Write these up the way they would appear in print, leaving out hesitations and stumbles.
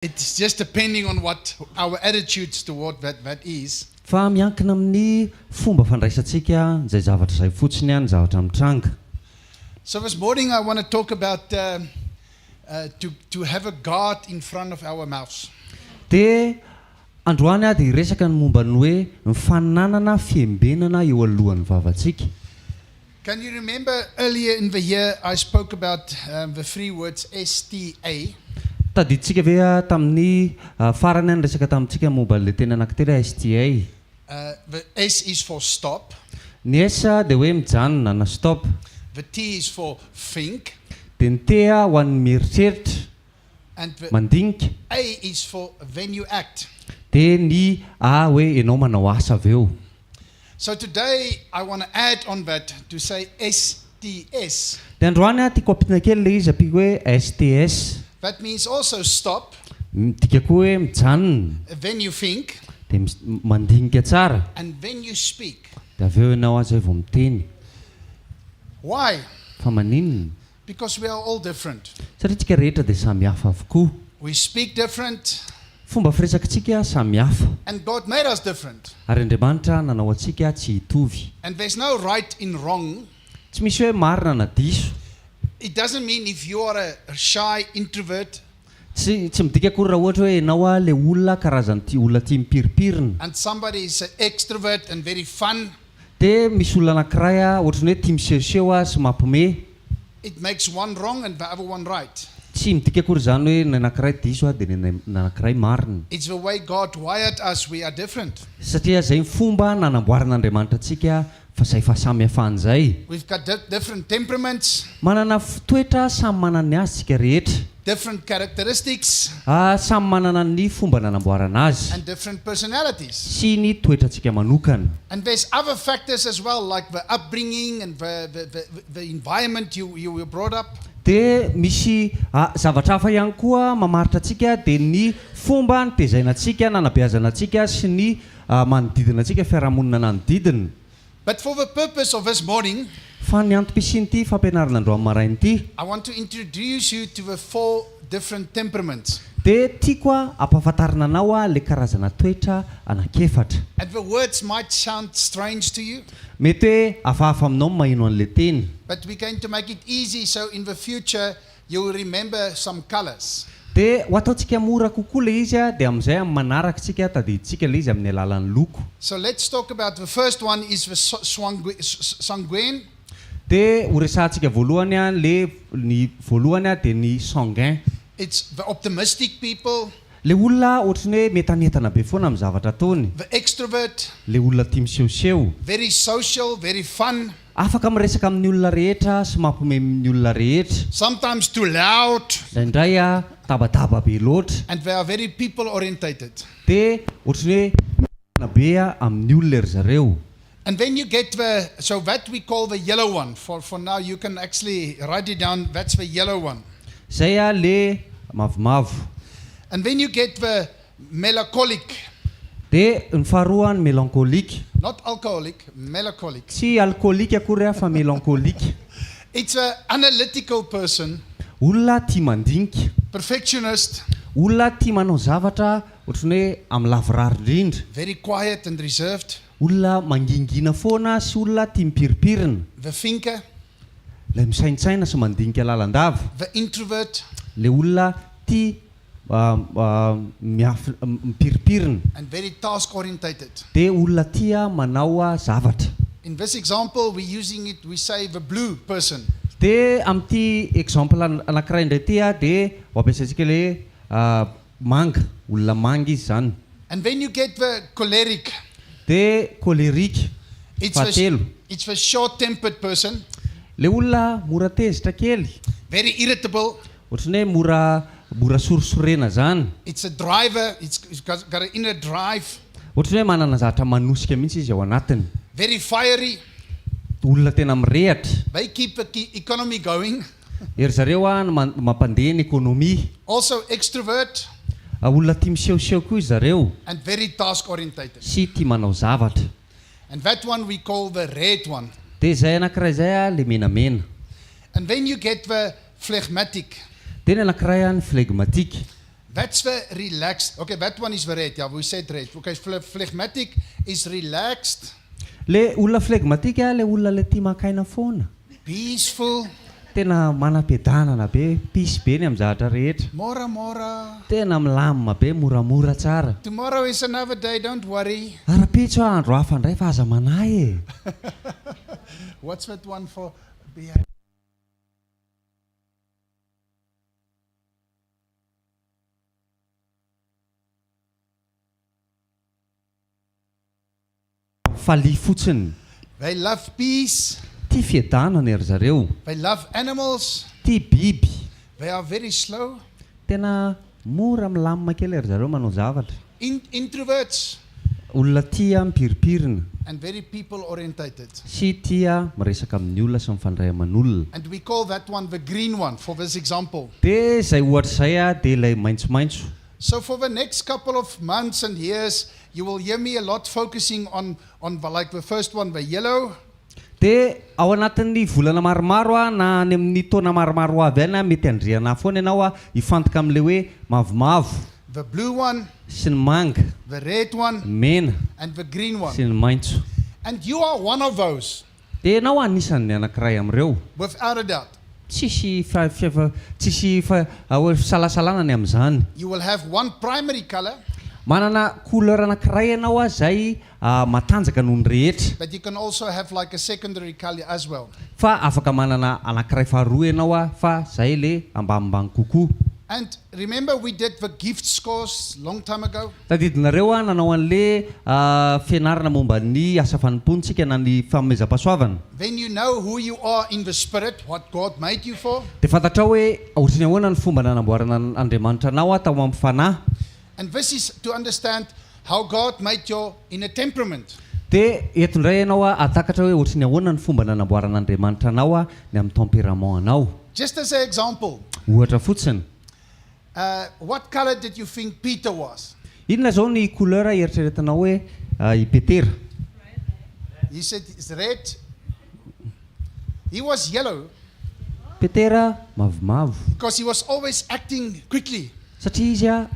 It's just depending on what our attitudes toward that is. Fa miankina amin'ny fomba fandraisantsika zay zavatra zay fotsiny any zavatra mitranga. So this morning I want to talk about to have a guard in front of our mouths. De androany a dia resaka ny momba ny hoe ny fananana fiambenana eo alohan'ny vavantsika. Can you remember earlier in the year I spoke about the three words STA? Tadiditsika ve tamin'ny farany any resaka tamintsika momba le tena anankitelo STA. The S is for stop. Ny S dia hoe mijanona na stop. The T is for think. Dia ny T ho an'ny mieritreritra. And the mandinika. A is for when you act. Dia ny A hoe ianao manao asa avy eo. So today I want to add on that to say STS. Dia androany tiako ampiana kely le izy ampiko hoe STS. That means also stop. Tika koa hoe mijanona. When you think. Dia mandinika tsara. And when you speak. Dia avy eo ianao aza vao miteny. Why? Fa maninona? Because we are all different. Satria tsika rehetra dia samy hafa avokoa. We speak different. Fomba firesakantsika samy hafa. And God made us different. Ary Andriamanitra nanao antsika tsy hitovy. And there's no right in wrong. Tsy misy hoe marina na diso. It doesn't mean if you are a shy introvert. Tsy midika akory raha ohatra hoe ianao le olona karazany olona tia mipiripirina. And somebody is an extrovert and very fun. Dia misy olona anankiray ohatrany hoe tia misehoseho sy mampime. It makes one wrong and the other one right. Tsy midika akory zany hoe ny anankiray diso dia ny anankiray marina. It's the way God wired us, we are different. Satria zay fomba nanamboaran'Andriamanitra antsika fa zay fa samy hafan'izay. We've got different temperaments. Manana toetra samy manana ny azy tsika rehetra. Different characteristics. Samy manana ny fomba nanamboarana azy. And different personalities. Sy ny toetrantsika manokana. And there's other factors as well, like the upbringing and the environment you were brought up. Dia misy zavatra hafa ihany koa mamaritra antsika dia ny fomba nitezainantsika nanabeazanantsika sy ny manodidina antsika fiarahamonina nanodidina. But for the purpose of this morning, fa ny antom-pisian'ity fampianarana androany maraina ity, I want to introduce you to the 4 different temperaments. dia tiako ampahafantarina anao le karazana toetra anankiefatra. And the words might sound strange to you. Mety hoe hafahafa aminao maheno an'le teny. But we're going to make it easy so in the future you will remember some colors. Dia ho ataontsika mora kokoa le izy dia amin'izay amin'ny manaraka tsika tadiditsika le izy amin'ny alalan'ny loko. So let's talk about the first one is the sanguine. Dia ho resahantsika voalohany le ny voalohany dia ny sanguin. It's the optimistic people. Le olona ohatrany hoe metanetana be foana amin'ny zavatra ataony. The extrovert. Le olona tia misehoseho. Very social, very fun. Afaka miresaka amin'ny olona rehetra sy mampime amin'ny olona rehetra. Sometimes too loud. Indray tabadaba be loatra. And they are very people orientated. Dia ohatrany hoe be amin'ny olona ry zareo. And then you get so that we call the yellow one. For now you can actually write it down. That's the yellow one. Zay le mavomavo. And then you get the melancholic. Dia ny faharoa ny melancholique. Not alcoholic, melancholic. Tsy alcoolique akory fa melancholique. It's an analytical person. Olona tia mandinika. Perfectionist. Olona tia manao zavatra ohatrany hoe amin'ny lavorary indrindra. Very quiet and reserved. Olona mangingina foana sy olona tia mipiripirina. The thinker. Le misaintsaina sy mandinika lalandava. The introvert. Le olona tia mipiripirina. And very task orientated. Dia olona tia manao zavatra. In this example we using it, we say the blue person. Dia amin'ity exemple anankiray indray ity dia ampiasaintsika le manga, olona manga izy zany. And then you get the choleric. Dia colérique. It's the short-tempered person. Le olona mora tezitra kely. Very irritable. Ohatrany hoe mora sorosorena zany. It's a driver. It's got an inner drive. Ohatrany hoe manana zavatra manosika mihitsy izy ao anatiny. Very fiery. Olona tena mirehatra. They keep the economy going. Ery zareo mampandeha ny ekonomia. Also extrovert. Olona tia misehoseho koa izy zareo. And very task orientated. Sy tia manao zavatra. And that one we call the red one. Dia zay anankiray zay le menamena. And then you get the phlegmatic. Dia ny anankiray ny phlegmatique. That's the relaxed. Okay, that one is red. Yeah, we said red. Okay, phlegmatic is relaxed, Le olona flegmatika le olona le tia makaina foana. peaceful, Tena manam-piadanana be, pisy be ny amin'ny zavatra rehetra. mora. Tena milamina be, moramora tsara. Tomorrow is another day, don't worry. Ara-pitso andro hafa indray fa aza manahy e. What's that one for? Behind? Falia fotsiny. They love peace. Tia fiadanana ery zareo. They love animals. Tia biby. They are very slow. Tena mora milamina kely ery zareo manao zavatra. Introverts Olona tia mipiripirina and very people orientated. sy tia miresaka amin'ny olona sy mifandray aman'olona. And we call that one the green one for this example. Dia izay ohatra izay a dia ilay maitsomaitso. So for the next couple of months and years, you will hear me a lot focusing on like the first one, the yellow. Dia ao anatin'ny volana maromaro a na any amin'ny taona maromaro avy any a mety andriana foana ianao a hifantoka amin'ilay hoe mavomavo The blue one, sy ny manga, the red one, mena and the green one. sy ny maitso. And you are one of those, Dia ianao anisan'ny anankiray amin'ireo. without a doubt. Tsisy hoe fisalasalana ny amin'izany. You will have one primary color, Manana couleur anankiray ianao a izay matanjaka noho ny rehetra. but you can also have like a secondary color as well. Fa afaka manana anankiray faharoa ianao a fa izay le ambanimbany kokoa. And remember, we did the gifts course long time ago. Tadidinareo a nanao an'le fianarana momba ny asa fanompontsika na ny fanomezam-pahasoavana. Then you know who you are in the spirit, what God made you for. Dia fantatrao hoe ohatrany ahoana ny fomba nanamboarana Andriamanitra anao a tao amin'ny fanahy. And this is to understand how God made you in a temperament. Dia eto indray ianao a atakatra hoe ohatrany ahoana ny fomba nanamboaran'Andriamanitra anao a ny amin'ny tempérament anao. Just as an example, Ohatra fotsiny. what color did you think Peter was? Inona zao ny couleur eritreretanao hoe i Petera? He said it's red. He was yellow Petera mavomavo. because he was always acting quickly. Satria izy a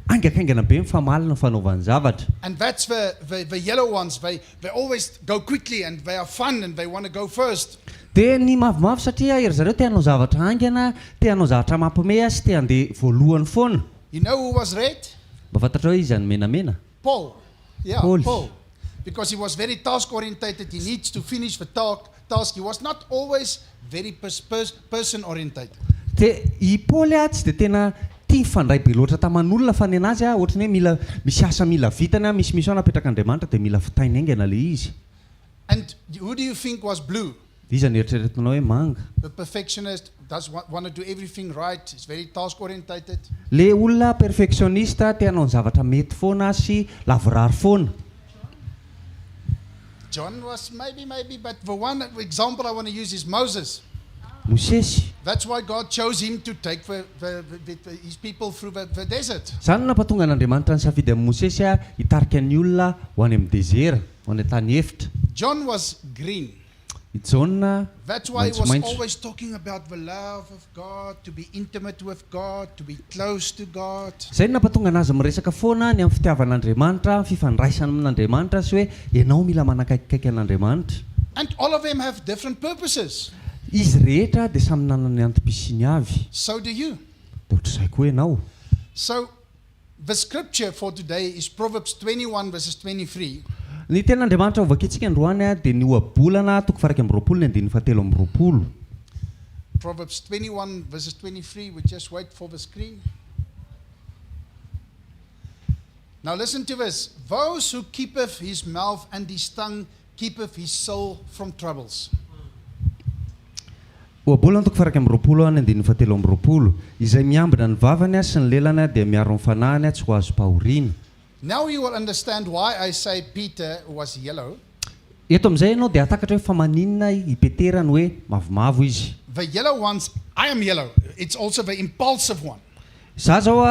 aingakaingana be mifamalina fanaovany zavatra. And that's the yellow ones. They always go quickly and they are fun and they want to go first. Dia ny mavomavo satria ery zareo te hanao zavatra aingana, te hanao zavatra mampiomehy sy te handeha voalohany foana. You know who was red? Mba fantatra hoe izy any menamena. Paul. Yeah, Paul. Paul. Because he was very task orientated. He needs to finish the task. He was not always very person orientated. Dia i Paul a tsy dia tena tia mifandray be loatra taman'olona fa ny anazy a ohatrany hoe mila misy asa mila vitany a misy ao napetraka Andriamanitra dia mila fitainy aingana le izy. And who do you think was blue? Izy any eritreretinao hoe manga. The perfectionist does want to do everything right. He's very task orientated. Le olona perfectionniste te hanao ny zavatra mety foana sy lavorary foana. John was maybe, but the one example I want to use is Moses. Mosesy. That's why God chose him to take his people through the desert. Zany nampatonga an'Andriamanitra ny safidy amin'ny Mosesy a hitarika ny olona ho any amin'ny désert, ho any tany efitra. John was green. I John That's why he was maitsomaitso. always talking about the love of God, to be intimate with God, to be close to God. Zay no nampatonga anazy miresaka foana ny amin'ny fitiavan'Andriamanitra, fifandraisana amin'Andriamanitra sy hoe ianao mila manakaikikaiky an'Andriamanitra. And all of them have different purposes. Izy rehetra dia samy nanana ny antom-pisiny avy. So do you. Dia ohatr'izay koa ianao. So the scripture for today is Proverbs 21 verses 23. Ny ten'Andriamanitra ovakitsika androany a dia ny ohabolana toko farak amby roapolo ny andiny fahatelo amby roapolo. Proverbs 21 verses 23. We just wait for the screen. Now listen to this. Those who keepeth his mouth and his tongue keepeth his soul from troubles. Ohabolana toko farak amby roapolo ny andiny fahatelo amby roapolo. Izay miambina ny vavany a sy ny lelany a dia miaro ny fanahiny a tsy ho azo pahoriana. Now you will understand why I say Peter was yellow. Eto amin'izay ianao dia atakatra hoe fa maninona i Petera ny hoe mavomavo izy. The yellow ones, I am yellow. It's also the impulsive one. Za zao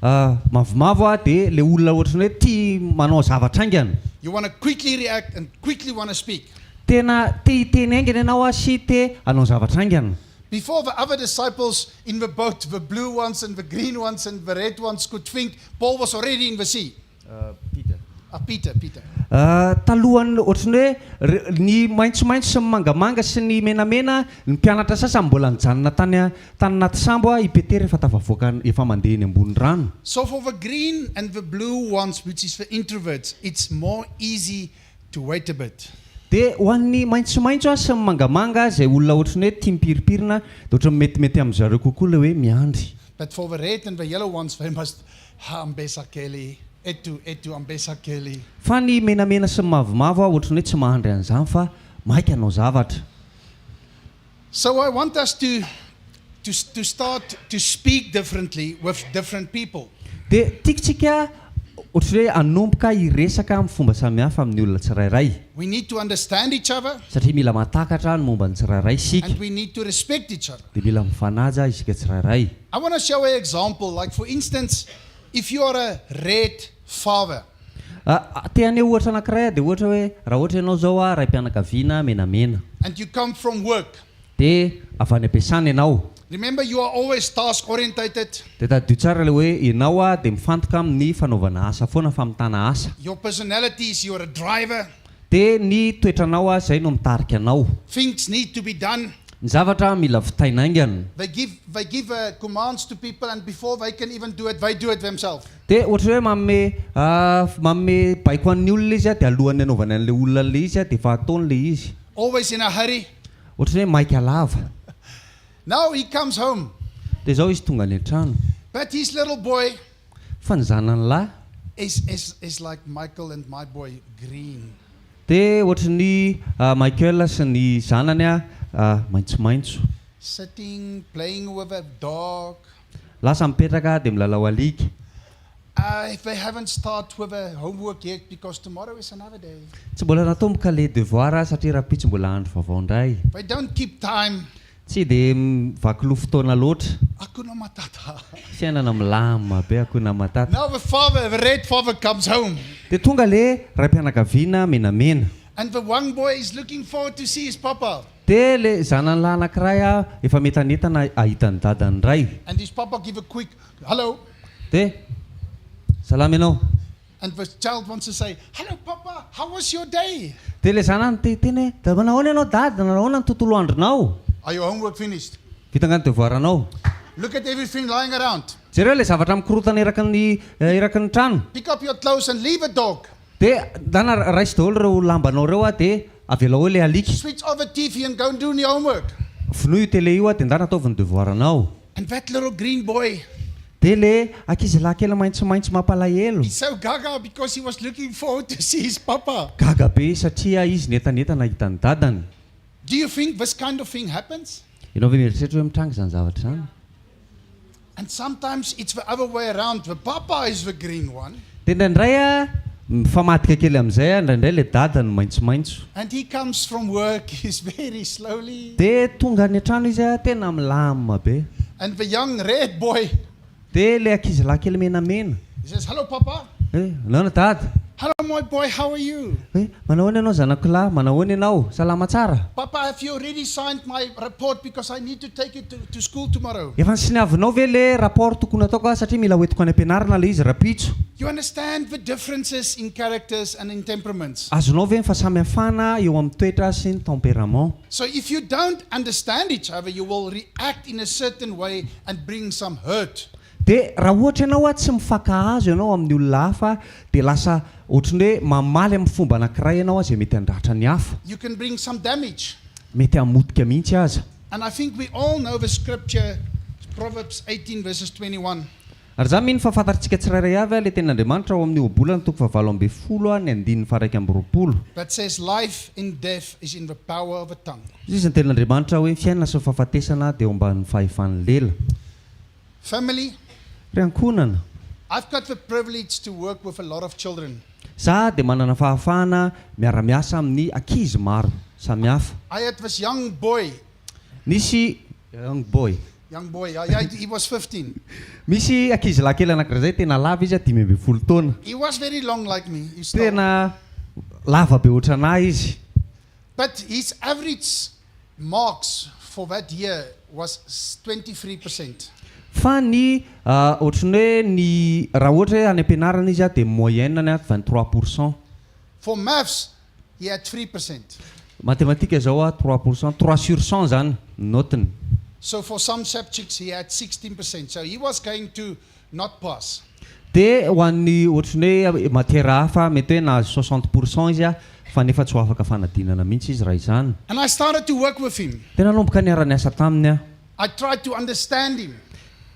a mavomavo a dia le olona ohatrany hoe tia manao zavatra aingana. You want to quickly react and quickly want to speak. Tena te hiteny aingana ianao a sy te hanao zavatra aingana. Before the other disciples in the boat, the blue ones and the green ones and the red ones could think, Paul was already in the sea. Peter. Talohany ohatrany hoe ny maitsomaitso sy ny mangamanga sy ny menamena ny mpianatra sasany mbola nijanona tany anaty sambo i Petera efa tafavoaka efa mandeha eny ambony rano. So for the green and the blue ones, which is the introverts, it's more easy to wait a bit. Dia ho an'ny maitsomaitso sy ny mangamanga izay olona ohatrany hoe tia mipiripirina dia ohatrany metimety amin'izareo kokoa ilay hoe miandry. But for the red and the yellow ones, they must ambesakeli. Etu ambesakeli. Fa ny menamena sy ny mavomavo ohatrany hoe tsy mahandry an'izany fa maika hanao zavatra. So I want us to start to speak differently with different people. Dia tiatsika ohatrany hoe hanomboka hiresaka amin'ny fomba samihafa amin'ny olona tsirairay. We need to understand each other. Satria mila matakatra ny momba ny tsirairay isika. And we need to respect each other. Dia mila mifanaja isika tsirairay. I want to show an example. Like for instance, if you are a red father. Teane ohatra anankiray dia ohatra hoe raha ohatra ianao zao ray mpianakaviana menamena. And you come from work. Dia avy any ampiasana ianao. Remember, you are always task orientated. Dia taddio tsara ilay hoe ianao dia mifantoka amin'ny fanaovana asa foana famitana asa. Your personality is you're a driver. Dia ny toetranao izay no mitarika anao. Things need to be done. Ny zavatra mila vitaina aingana. They give commands to people, and before they can even do it, they do it themselves. Dia ohatra hoe manome baiko an'ny olona izy dia alohany anaovana an'ilay olona ilay izy dia efa ataony ilay izy. Always in a hurry. Ohatra hoe maika lava. Now he comes home. Dia zao izy tonga any an-trano. But his little boy Fa ny zanany lahy is like Michael and my boy, green. dia ohatra ny Michael sy ny zanany maitsomaitso. Sitting, playing with a dog. Lasa mipetraka dia milalao alika. If they haven't started with a homework yet, because tomorrow is another day. Tsy mbola natomboka ilay devoir satria raha-pitsy mbola andro vaovao indray. They don't keep time. Tsy dia mivaky loha fotoana loatra. Hakuna matata. Fiainana milama be hakuna matata. Now the red father comes home. Dia tonga ilay ray-mpianakaviana menamena. And the one boy is looking forward to see his papa. Dia ilay zanany lahy anankiray efa metanetana ahita ny dadany iray. And his papa give a quick hello. Dia salama ianao. And the child wants to say, hello papa, how was your day? Dia ilay zanany teteny da manahoana ianao dada, manahoana ny tontolo andronao? Are your homework finished? Vita nga ny devoiranao? Look at everything lying around. Jereo ilay zavatra mikorotana eraky ny trano. Pick up your clothes and leave a dog. Dia dana raisy daholo ireo lambanao ireo dia avela hoe ilay alika. Switch off the TV and go and do your homework. Finoy io tele io dia ndana ataovy ny devoiranao. And that little green boy, Dia ilay ankizy lahy kely maitsomaitso mampalahelo. he's so gaga because he was looking forward to see his papa. Gaga be satria izy netanetana ahita ny dadany. Do you think this kind of thing happens? Ianao ve mieritreritra hoe mitranga izany zavatra izany? And sometimes it's the other way around. The papa is the green one. Dia indraindray mifamadika kely amin'izay indraindray ilay dada no maitsomaitso. And he comes from work, he's very slowly. Dia tonga any an-trano izy tena milamina be. And the young red boy, Dia ilay ankizy lahy kely menamena. he says, hello papa. Nahoana dada? Hello my boy, how are you? Manahoana ianao zanako lahy? Manahoana ianao? Salama tsara? Papa, have you already signed my report because I need to take it to school tomorrow? Efa nisinavinao ve ilay rapport tokony ataoko satria mila hoentiko any am-pianarana ilay izy rapitso. You understand the differences in characters and in temperaments. Azonao ve fa samihafana eo amin'ny toetra sy ny tempérament? So if you don't understand each other, you will react in a certain way and bring some hurt. Dia raha ohatra ianao tsy mifankahazo ianao amin'ny olona hafa dia lasa ohatrany hoe mamaly amin'ny fomba anankiray ianao izay mety handratra ny hafa. You can bring some damage. Mety hamotika mihitsy aza. And I think we all know the scripture, Proverbs 18 verses 21. Ary zany mino fa fantatritsika tsirairay avy ilay tenin'Andriamanitra ao amin'ny obolana toko 7:20 ny 9:20. That says life and death is in the power of the tongue. Izy ny tenin'Andriamanitra hoe fiainana sy fahafatesana dia eo ambanin'ny fahefan'ny lela. Family, Riankonana. I've got the privilege to work with a lot of children. Za dia manana fahafahana miara-miasa amin'ny ankizy maro samihafa. I had this young boy. Nisy young boy. He was 15. Misy ankizy lahy kely anankiray zay tena lava izy 15 taona. He was very long like me. Tena lava be ohatranahy izy. But his average marks for that year was 23%. Fa ny ohatrany hoe ny raha ohatra hoe any ampianarana izy dia moyenne ny 23%. For maths, he had 3%. Matematika zao 3%, 3/100 zany notiny. So for some subjects, he had 16%. So he was going to not pass. Dia ho an'ny ohatrany hoe matiera hafa mety hoe nahazo 60% izy fa nefa tsy ho afaka fanadinana mihitsy izy raha izany. And I started to work with him. Tena nanomboka niara-niasa taminy I tried to understand him,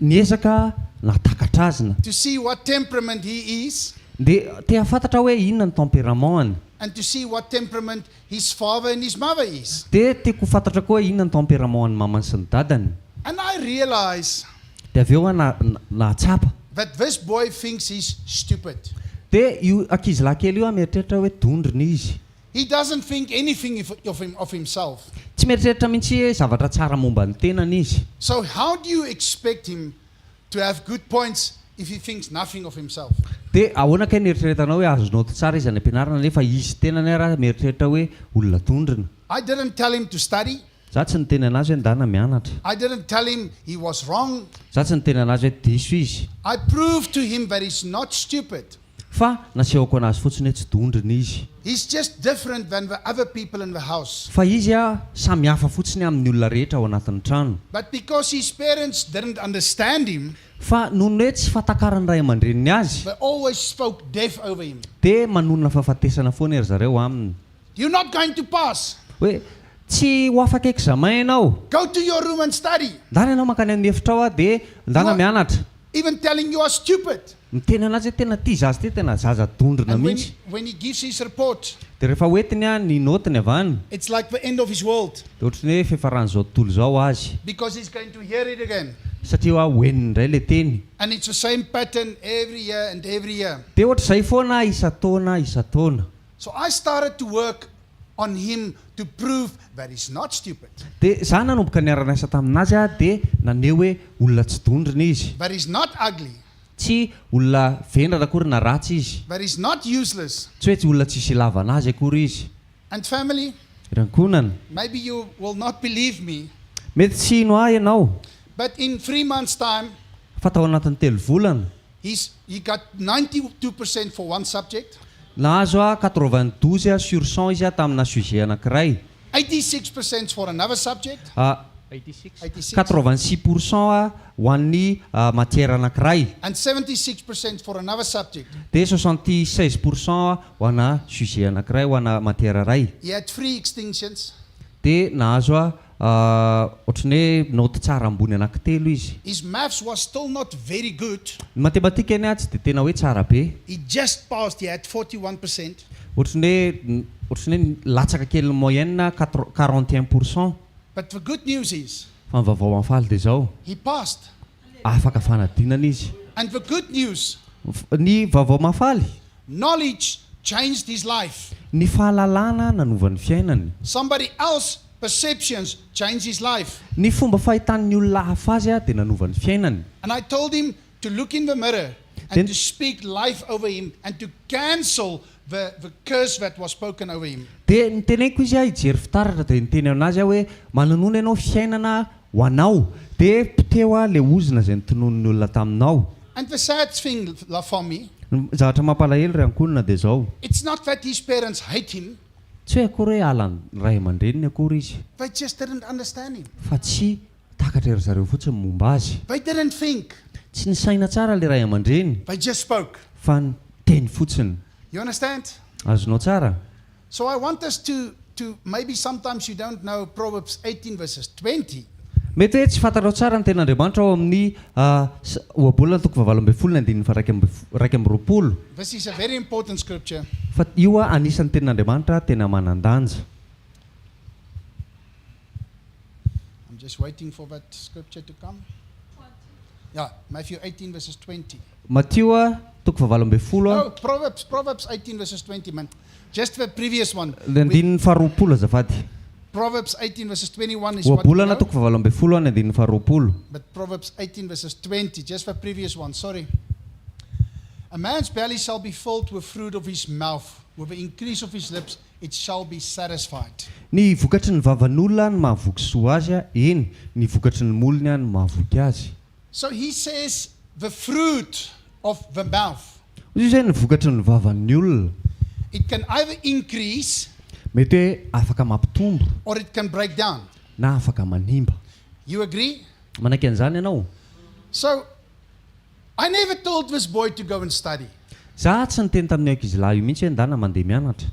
niezaka natakatra azy na to see what temperament he is, dia te hafantatra hoe inona ny tempéramentany. and to see what temperament his father and his mother is. Dia tiako fantatra koa hoe inona ny tempéramentny mamany sy ny dadany. And I realized Dia avy eo nahatsapa. that this boy thinks he's stupid. Dia io ankizilahy kely io mieritreritra hoe dondrina izy. He doesn't think anything of himself. Tsy mieritreritra mihitsy hoe zavatra tsara momba ny tenany izy. So how do you expect him to have good points if he thinks nothing of himself? Dia ahoana kay nieritreretanao hoe azo noty tsara izy any ampianarana nefa izy tenany ara mieritreritra hoe olona tondrina. I didn't tell him to study. Za tsy niteny anazy hoe ndana mianatra. I didn't tell him he was wrong. Za tsy niteny anazy hoe diso izy. I proved to him that he's not stupid. Fa nasehoko anazy fotsiny hoe tsy dondrina izy. He's just different than the other people in the house. Fa izy samy hafa fotsiny amin'ny olona rehetra ao anatin'ny trano. But because his parents didn't understand him, Fa noho hoe tsy fatakaran'ny ray aman-dreniny azy they always spoke death over him. dia manonona fahafatesana foana ery zareo aminy. You're not going to pass. Hoe tsy ho afaka examen ianao. Go to your room and study. Ndana ianao mankany amin'ny efitra ao dia ndana mianatra. Even telling you are stupid. Miteny anazy hoe tena tia zazy ty tena zaza dondrina And mihitsy. when he gives his report, Dia rehefa hoetiny ny notiny avy any it's like the end of his world, dia ohatrany hoe fiafaran'izao tontolo zao azy. because he's going to hear it again. Satria hoeniny indray le teny. And it's the same pattern every year and every year. Dia ohatr'izay foana isa-taona. So I started to work on him to prove that he's not stupid, Dia za nanomboka niara-niasa taminazy dia naneho hoe olona tsy dondrina izy. that he's not ugly, Tsy olona vendrana akory na ratsy izy. that he's not useless. Tsy hoe tsy olona tsisy ilavana azy akory izy. And family, Rankonana. maybe you will not believe me, Mety tsy hino ahy ianao. but in 3 months' time, Fa tao anatin'ny 3 volana. he got 92% for one subject, Nahazo 92% izy tamina sujet anankiray. 86% for another subject, 86, 86% ho an'ny matière anankiray. and 76% for another subject. Dia 76% ho ana sujet anankiray ho ana matière ray. He had 3 extinctions. Dia nahazo ohatrany hoe noty tsara ambony anankitelo izy. His maths was still not very good. Ny matematika iny tsy dia tena hoe tsara be. He just passed. He had 41%. Ohatrany hoe latsaka kely moyenne 41%. But the good news is, Fa ny vaovao amin'ny faly dia zao he passed. afaka fanadinana izy. And the good news, Ny vaovao mafaly, knowledge changed his life. ny fahalalana nanova ny fiainany. Somebody else perceptions changed his life. Ny fomba fahitan'ny olona hafa azy dia nanova ny fiainany. And I told him to look in the mirror and Then- to speak life over him and to cancel the curse that was spoken over him. Dia niteneniko izy hijery fitaratra dia niteny aminazy hoe mananoana ianao fiainana ho anao dia piteo le ozina izay notonon'ny olona taminao. And the sad thing for me, Zavatra mampalahelo ry ankonina dia zao. it's not that his parents hate him, Tsy hoe akory hoe ala ny ray aman-dreniny akory izy. they just didn't understand him. Fa tsy takatra ery zareo fotsiny momba azy. They didn't think, Tsy nisaina tsara le ray aman-dreny they just spoke. fa ny teny fotsiny. You understand? Azonao tsara? So I want us to maybe sometimes you don't know Proverbs 18 verses 20. Mety hoe tsy fantarao tsara ny ten'Andriamanitra ao amin'ny ohabolana toko 7:2 This is a very important scripture. fa io anisan'ny ten'Andriamanitra tena manan-danja. I'm just waiting for that scripture to come. Yeah, Matthew 18 verses 20. Mateo toko 7:2 Oh, Proverbs 18 verses 20, man. Just the previous one. le andininy 20 azafady. Proverbs 18 verses 21 is what we Ohabolana know, toko 7:2 ny andininy 20. but Proverbs 18 verses 20, just the previous one, sorry. A man's belly shall be filled with fruit of his mouth, with the increase of his lips it shall be satisfied. Ny vokatry ny vavan'olona ny mahavoky soa azy eny ny vokatry ny molony ny mahavoky azy. So he says the fruit of the mouth, Izy zay ny vokatry ny vavan'ny olona it can either increase mety hoe afaka mampitombo or it can break down. na afaka manimba. You agree? Manaiky an'izany ianao. So I never told this boy to go and study. Za tsy niteny tamin'ny ankizilahy io mihitsy hoe ndana mandeha mianatra.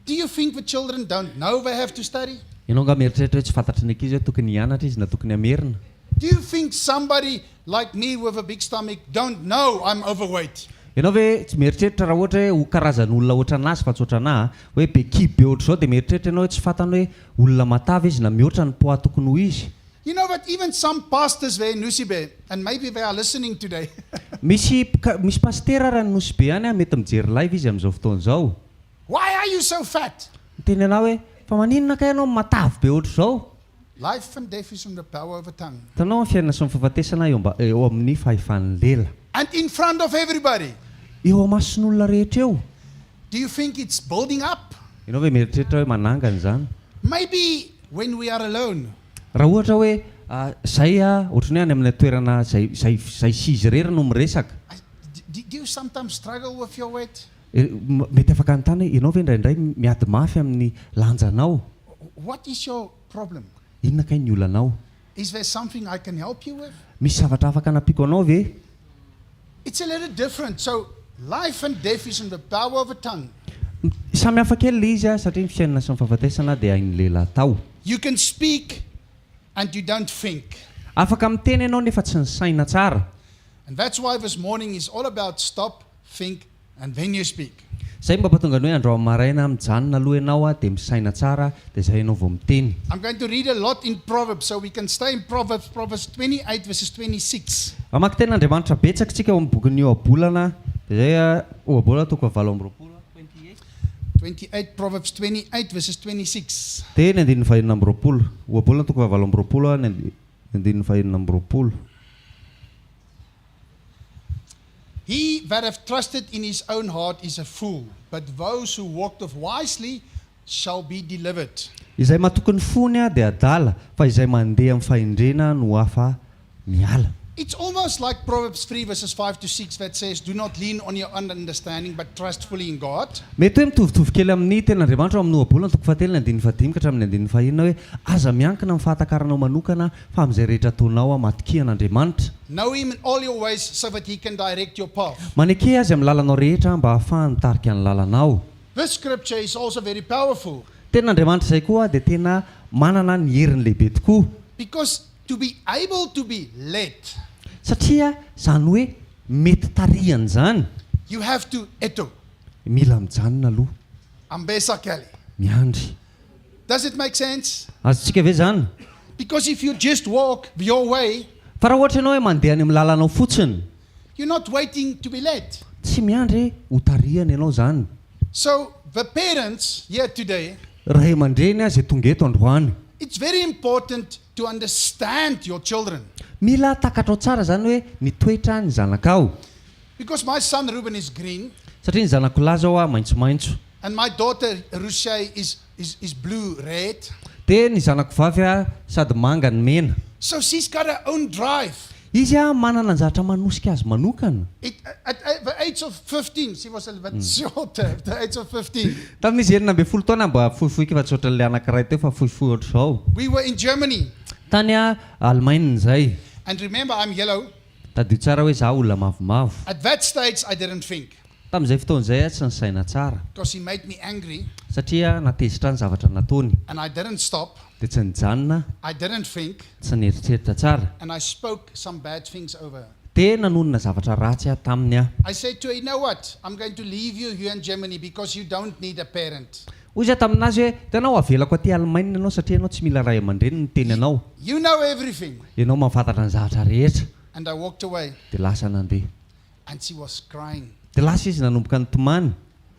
Do you think the children don't know they have to study? Ianao nga mieritreritra hoe tsy fantatry ny ankizy hoe tokony hianatra izy na tokony hamerina. Do you think somebody like me with a big stomach don't know I'm overweight? Ianao hoe tsy mieritreritra raha ohatra hoe ho karazan'olona ohatra anazy fa tsy ohatra anahy hoe be kibo be ohatra zao dia mieritreritra ianao hoe tsy fantany hoe olona matavy izy na mihoatra ny poids tokony ho izy. You know that even some pastors there in Nusibe, and maybe they are listening today, Misy pastera raha ny nosy be any mety mijery live izy amin'izao fotoana izao. why are you so fat? Miteny anao hoe fa maninona ka ianao matavy be ohatra zao? Life and death is from the power of the tongue. Tanao ny fiainana sy ny fifatesana eo amin'ny fahefan'ny lela. And in front of everybody. Eo amason'olona rehetra eo. Do you think it's building up? Ianao hoe mieritreritra hoe manangana izany. Maybe when we are alone. Raha ohatra hoe zay ohatrany hoe any amin'ny toerana zay sizy rery no miresaka. Do you sometimes struggle with your weight? Mety afaka anytany hoe ianao ve indraindray miady mafy amin'ny lanjanao. What is your problem? Inona kay ny olanao? Is there something I can help you with? Misy zavatra afaka anampiko anao ve? It's a little different. So life and death is in the power of the tongue. Samy hafa kely le izy satria ny fiainana sy ny fahafatesana dia hain'ny lehilahy tao. You can speak and you don't think. Afaka miteny ianao nefa tsy ny saina tsara. And that's why this morning is all about stop, think, and then you speak. Zay mampatonga ny hoe andro maraina mijanona aloha ianao dia misaina tsara dia zay ianao vao miteny. I'm going to read a lot in Proverbs, so we can stay in Proverbs 28 verses 26. Amaky ten'Andriamanitra betsaka tsika eo amin'ny bokin'ny ohabolana dia zay ohabolana toko 7:20. 28 Proverbs 28 verses 26. Dia ny andininy 2:20. Ohabolana toko 7:20 ny andininy 2:20. He that hath trusted in his own heart is a fool, but those who walketh wisely shall be delivered. Izay matokony fony dia adala fa izay mandeha amin'ny fahendrena no hafa miala. It's almost like Proverbs 3 verses 5 to 6 that says, do not lean on your own understanding, but trust fully in God. Mety hoe mitovitovy kely amin'ny ten'Andriamanitra amin'ny ohabolana toko 7 ny andininy 15 ka hatramin'ny andininy 5 hoe aza miankina amin'ny fahatakaranao manokana fa amin'izay rehetra ataonao matokian'Andriamanitra. Know him in all your ways so that he can direct your path. Maneke azy amin'ny lalanao rehetra mba ahafahany mitarika ny lalanao. This scripture is also very powerful. Ten'Andriamanitra izay koa dia tena manana ny heriny lehibe tokoa. Because to be able to be led, Satria zany hoe mety tarihana zany. you have to eto, Mila mijanona aloha, ambesa kali. miandry. Does it make sense? Azontsika ve zany? Because if you just walk your way, Fa raha ohatra ianao hoe mandeha any amin'ny lalanao fotsiny, you're not waiting to be led. tsy miandry ho tarihana ianao zany. So the parents here today, Ray aman-dreny zay tonga eto androany, it's very important to understand your children. mila takatrao tsara zany hoe ny toetra ny zanakao. Because my son Ruben is green, Satria ny zanako lahy zao maitsomaitso. and my daughter Rushay is blue-red. Dia ny zanako vavy sady manga ny mena. So she's got her own drive. Izy manana ny zavatra manosika azy manokana. At the age of 15, she was a little bit shorter, at the age of 15. Tamin'izy 19 taona mba fohifohy fa tsy ohatran'ilay anankiray teo fa fohifohy ohatr' izao. We were in Germany. Tany Allemagne zay. And remember, I'm yellow. Tadio tsara hoe za olona mavomavo. At that stage, I didn't think. Tamin'izay fotoan'izay tsy ny saina tsara. Because he made me angry. Satria natezitra ny zavatra nataony. And I didn't stop. Dia tsy nijanona, I didn't think. tsy nieritreritra tsara. And I spoke some bad things over her. Dia nanonona zavatra ratsy taminy I said to her, you know what? I'm going to leave you here in Germany because you don't need a parent. Hoy izy taminazy hoe tenao avelako aty Allemagne ianao satria ianao tsy mila ray aman-dreny ny teny anao. You know everything. Ianao mahafantatra ny zavatra rehetra. And I walked away. Dia lasa nandeha. And she was crying. Dia lasa izy nanomboka nitomany.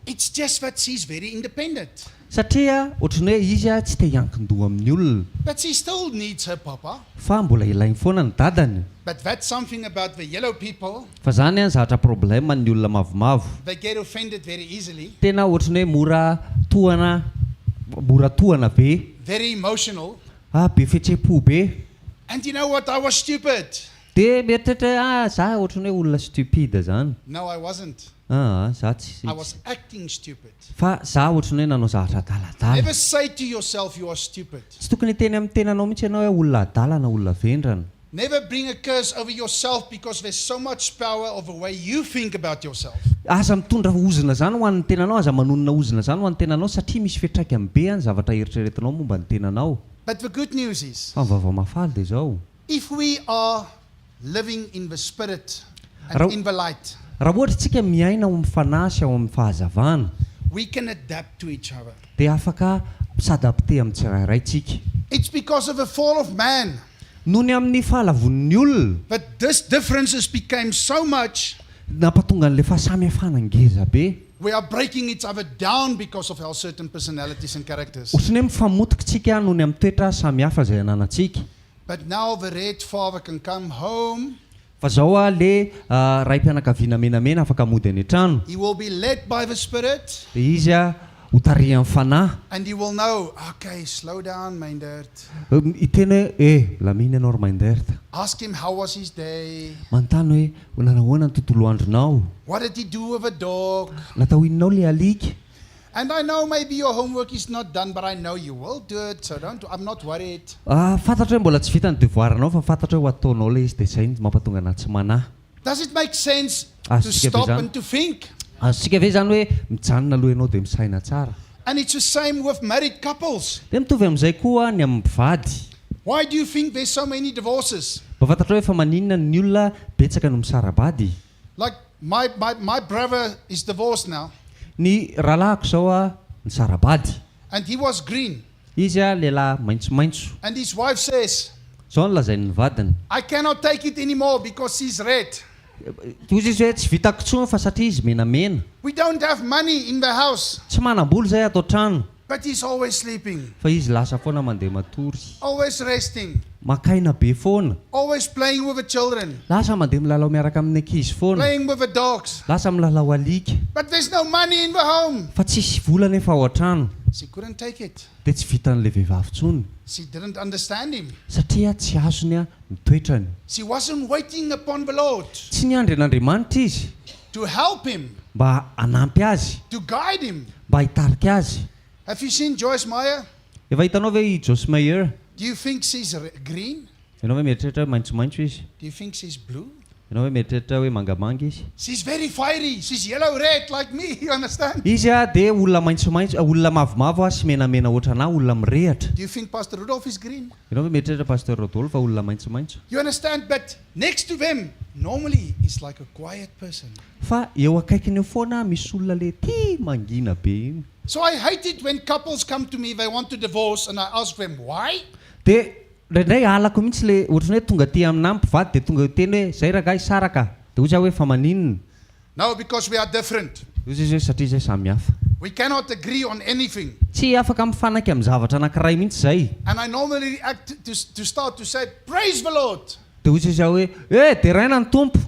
It's just that she's very independent. Satria ohatrany hoe izy tsy te hiankin-doha amin'ny olona But she still needs her papa. fa mbola ilainy foana ny dadany. But that's something about the yellow people. Fa zany any zavatra problema ny olona mavomavo. They get offended very easily. Tena ohatrany hoe mora tohana be. Very emotional. Be fihetseham-po be. And you know what? I was stupid. De mieritreritra za ohatrany hoe olona stupide zany. No, I wasn't. Za tsy I was acting stupid. fa za ohatrany hoe nanao zavatra adaladala. Never say to yourself you are stupid. Tsy tokony hiteny amin'ny tenanao mihitsy ianao hoe olona adala na olona vendrana. Never bring a curse over yourself because there's so much power of the way you think about yourself. Aza mitondra ozina zany ho an'ny tenanao, aza manonona ozina zany ho an'ny tenanao satria misy fiatraikany be any zavatra eritreretinao momba ny tenanao. But the good news is, Fa ny vavamafaly dia zao. if we are living in the spirit and Ra- in the light, Raha ohatra tsika miaina ao amin'ny fanasy ao amin'ny fahazavana we can adapt to each other. dia afaka misadapte amin'ny tsirairay tsika. It's because of the fall of man Noho ny amin'ny fahalavon'ny olona that this differences became so much. nampatonga an'ilay fahasamihafana ngeza be. We are breaking each other down because of our certain personalities and characters. Ohatrany hoe mifamotika tsika noho ny amin'ny toetra samihafa izay ananantsika. But now the red father can come home. Fa zao le raim-pianakaviana menamena afaka mody any an-trano. He will be led by the Spirit. Dia izy hotarihan'ny fanahy. And he will know, okay, slow down, Meindert. Hiteny hoe lamina ianao ry mainderta. Ask him how was his day. Manontany hoe nanahoana ny tontolo andronao. What did he do with a dog? Natao inonao le alika. And I know maybe your homework is not done, but I know you will do it, so I'm not worried. Fantatra hoe mbola tsy vita ny devoiranao fa fantatra hoe ho ataonao le izy dia izay ny mampatonga anahy tsy manahy. Does it make sense Ah, to sika stop be zany. and to think? Sika ve zany hoe mijanona aloha ianao dia misaina tsara. And it's the same with married couples. Dia mitovy amin'izay koa ny amin'ny mpivady. Why do you think there's so many divorces? Mba fantatra hoe fa maninona ny olona betsaka no misarabady. Like my brother is divorced now, Ny rahalahiko zao ny sarabady. and he was green. Izy lehilahy maitsomaitso. And his wife says, Zao ny lazainy ny vadiny. I cannot take it anymore because she's red. Izy izy hoe tsy vitako intsony fa satria izy menamena. We don't have money in the house, Tsy manam-bola zay atao trano. but he's always sleeping, Fa izy lasa foana mandeha matory. always resting, Makaina be foana. always playing with the children, Lasa mandeha milalao miaraka amin'ny ankizy foana. playing with the dogs. Lasa milalao alika. But there's no money in the home. Fa tsisy vola nefa ao an-trano. She couldn't take it. Dia tsy vitan'ilay vehivavy intsony. She didn't understand him. Satria tsy azony ny toetrany. She wasn't waiting upon the Lord Tsy niandry an'Andriamanitra izy to help him, mba hanampy azy, to guide him. mba hitarika azy. Have you seen Joyce Meyer? Efa hitanao ve i Joyce Meyer? Do you think she's green? Ianao hoe mieritreritra hoe maitsomaitso izy? Do you think she's blue? Ianao hoe mieritreritra hoe mangamanga izy? She's very fiery. She's yellow red like me. You understand? Izy dia olona maitsomaitso, olona mavomavo sy menamena ohatra anahy, olona mirehatra. Do you think Pastor Rudolph is green? Ianao hoe mieritreritra Pastor Rodolphe olona maitsomaitso? You understand? But next to them, normally, is like a quiet person. Fa eo akaikiny eo foana misy olona le tia mangina be iny. So I hate it when couples come to me, they want to divorce, and I ask them, why? Dia indraindray halako mihitsy le ohatrany hoe tonga ty aminahy mpivady dia tonga teny hoe zay ragahy saraka. Dia hoy zaho hoe fa maninona? No, because we are different. Hoy izy hoe satria zay samy hafa. We cannot agree on anything. Tsy afaka mifanaiky amin'ny zavatra anankiray mihitsy zay. And I normally react to start to say, praise the Lord. Dia hoy izy zaho hoe dia raina ny tompo.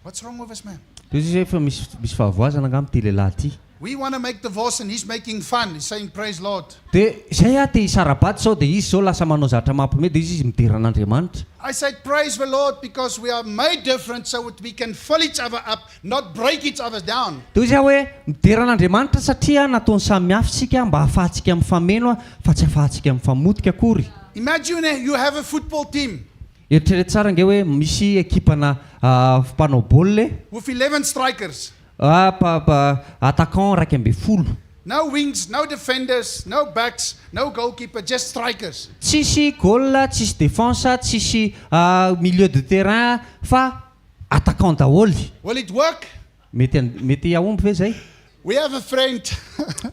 What's wrong with this man? Dia hoy izy hoe fa misy fahavoazana angamba ty lehilahy ty. We want to make divorce and he's making fun. He's saying, praise Lord. Dia zay te hisarabady zao dia izy zao lasa manao zavatra mampiomehy dia izy midera an'Andriamanitra. I said, praise the Lord because we are made different so that we can fill each other up, not break each other down. Dia hoy izy hoe midera an'Andriamanitra satria nataony samy hafa sika mba hahafahantsika mifameno fa tsy hahafahantsika mifamotika akory. Imagine you have a football team Eritrereto tsara nge hoe misy ekipana mpanao baolina with 11 strikers. attaquant raiky amby folo. No wings, no defenders, no backs, no goalkeeper, just strikers. Tsisy goal, tsisy défense, tsisy milieu de terrain fa attaquant daholy. Will it work? Mety ahomby ve zay? We have a friend.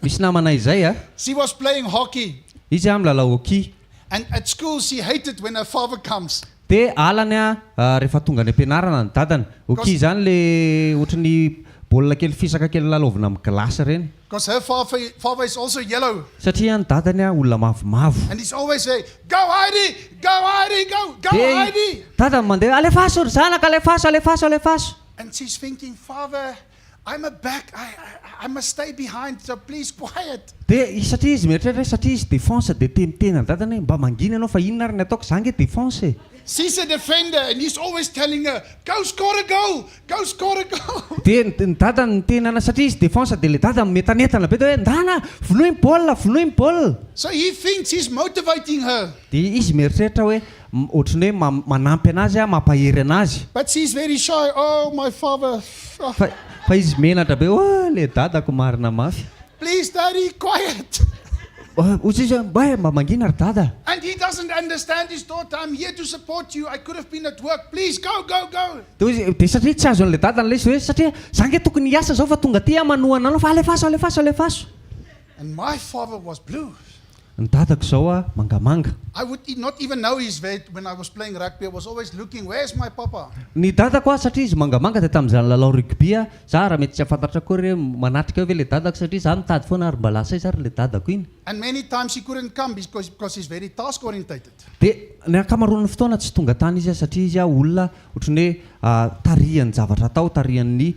Misy namanay zay She was playing hockey. Izy milalao hockey. And at school she hated when her father comes. Dia alany rehefa tonga any am-pianarana ny dadany. Hockey zany le ohatrany baolina kely fisaka kely lalaovina amin'ny glasy reny. Because her father is also yellow. Satria ny dadany olona mavomavo. And he's always saying, go Heidi, go Heidi, go Heidi. Dadany mandeha alefaso ry zanaka, alefaso. And she's thinking, Father, I'm a back, I must stay behind, so please quiet. Dia satria izy mieritreritra satria izy défense dia temitena ny dadany mba mangina anao fa inona ary ny ataoko za nge défense. She's a defender and he's always telling her, go score a goal. Dia ny dadany tenana satria izy défense dia le dadany metanetana be hoe ndana vonoiny baolina. So he thinks he's motivating her. Dia izy mieritreritra hoe ohatrany hoe manampy anazy mampahery anazy. But she's very shy. Oh, my father. Fa izy menatra be le dadako marina mafy. Please, Daddy, quiet. Dada. And he doesn't understand his daughter. I'm here to support you. I could have been at work. Please, go. Dia satria tsy azon'le dadany le izy hoe satria za nge tokony hiasa zao fa tonga ty manohana anao fa alefaso. And my father was blue. Ny dadako zao mangamanga. I would not even know his weight when I was playing rugby. I was always looking, where's my papa? Ny dadako satria izy mangamanga dia tamin'izany lalao rugby za raha mety tsy afantatra koa hoe manatrika hoe le dadako satria za mitady foana ary mbalasa izy ary le dadako iny. And many times he couldn't come because he's very task orientated. Dia ny ankamaroan'ny fotoana tsy tonga tany izy satria izy olona ohatrany hoe tarihan'ny zavatra atao, tarihan'ny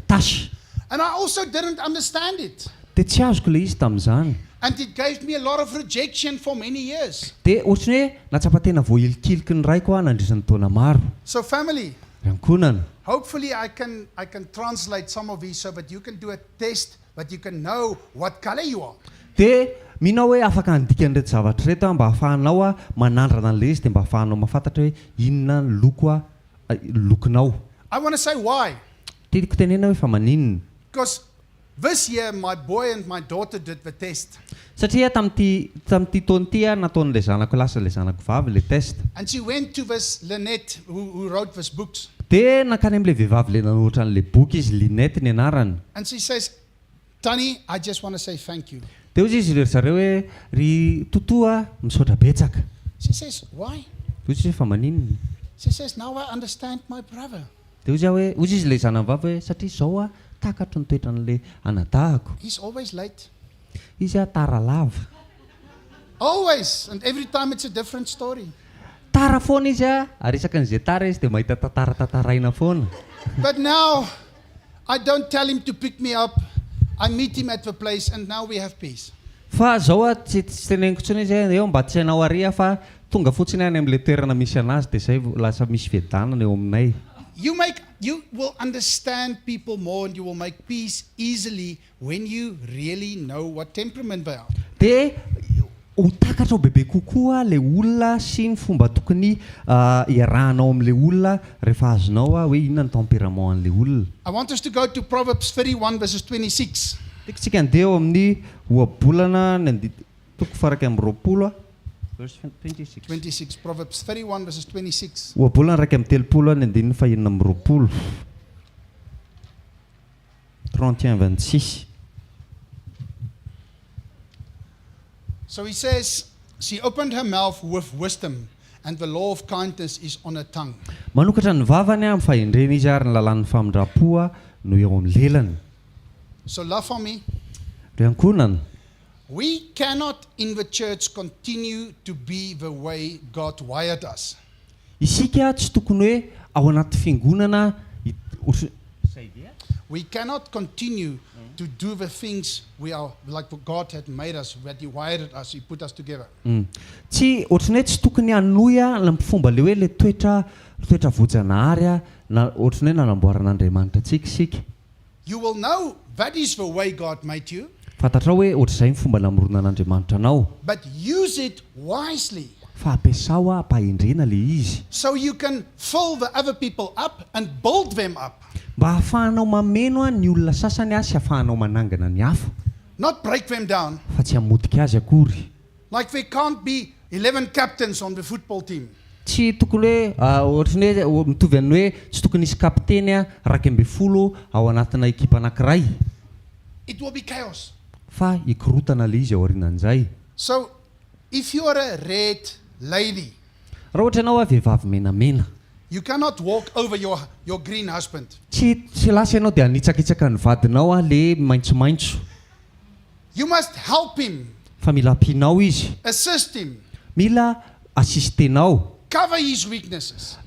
tasy. And I also didn't understand it. Dia tsy azoko le izy tamin'izany. And it gave me a lot of rejection for many years. Dia ohatrany hoe natsapa tena voahilikiliky ny raiko nandrisany taona maro. So family, Rankonana. Hopefully I can translate some of these so that you can do a test, but you can know what color you are. Dia minao hoe afaka handika an'ireto zavatra reto mba ahafahanao manandrana an'le izy dia mba ahafahanao mahafantatra hoe inona ny lokonao. I want to say why. Tiako tenena hoe fa maninona. Because this year my boy and my daughter did the test. Satria tamin'ity taona ity nataon'le zanako lasa le zanako vavy le test. And she went to this Lynette who wrote this books. Dia nakany amin'le vehivavy le nanoatra an'le boky izy Lynette ny anarany. And she says, Tani, I just want to say thank you. Dia hozy izy ry zareo hoe ry totoa misaotra betsaka. She says, why? Hozy fa maninona. She says, now I understand my brother. Dia hozy izy le zanany vavy hoe satria izao takatro ny toetran'le anadahako. He's always late. Izy tara lava. Always. And every time it's a different story. Tara foana izy ary isakan'izay tara izy dia mahita tataraina foana. But now I don't tell him to pick me up. I meet him at the place and now we have peace. Fa zao tsy teneniko tsony izy eo mba tsy hainao aria fa tonga fotsiny any amin'le toerana misy anazy dia zay lasa misy fiadanana eo aminay. You will understand people more and you will make peace easily when you really know what temperament they are. Dia ho takatra bebe kokoa le olona sy ny fomba tokony iarahanao amin'le olona rehefa azonao hoe inona ny tempérament an'le olona. I want us to go to Proverbs 31 verses 26. Tsika andeha eo amin'ny ohabolana ny toko faraka amin'ny roapolo verse 26. Proverbs 31 verses 26. Ohabolana raika amin'ny telopolo ny andininy fahenina amin'ny roapolo 31:26. So he says, she opened her mouth with wisdom, and the law of kindness is on her tongue. Manokatra ny vavany amin'ny fahendrena izy ary ny lalàn'ny famindrapoa no eo amin'ny lelany. So love for me. Riankonana. We cannot in the church continue to be the way God wired us. Isika tsy tokony hoe ao anaty fiangonana we cannot continue to do the things we are like God had made us, that He wired us, He put us together. Tsy ohatrany hoe tsy tokony hanoya ny fomba le hoe le toetra vojanahary na ohatrany hoe nanamboaran'Andriamanitra antsika isika. You will know that is the way God made you. Fantatrao hoe ohatr'izay ny fomba namoronan'Andriamanitra anao. But use it wisely. Fa ampiasao ampahendrena le izy. So you can fill the other people up and build them up. Mba ahafahanao mameno ny olona sasany sy ahafahanao manangana ny hafa. Not break them down. Fa tsy hamotika azy akory. Like there can't be 11 captains on the football team. Tsy tokony hoe ohatrany hoe mitovy amin'ny hoe tsy tokony hisy kapteny raika amby folo ao anatina ekipa anankiray. It will be chaos. Fa ikorotana le izy ao aorianan'izay. So if you are a red lady, raha ohatra ianao vehivavy menamena, You cannot walk over your green husband. Tsy lasa ianao dia hanitsakitsaka ny vadinao le maitsomaitso. You must help him, Fa mila ampianao izy. assist him, Mila asistenao. cover his weaknesses,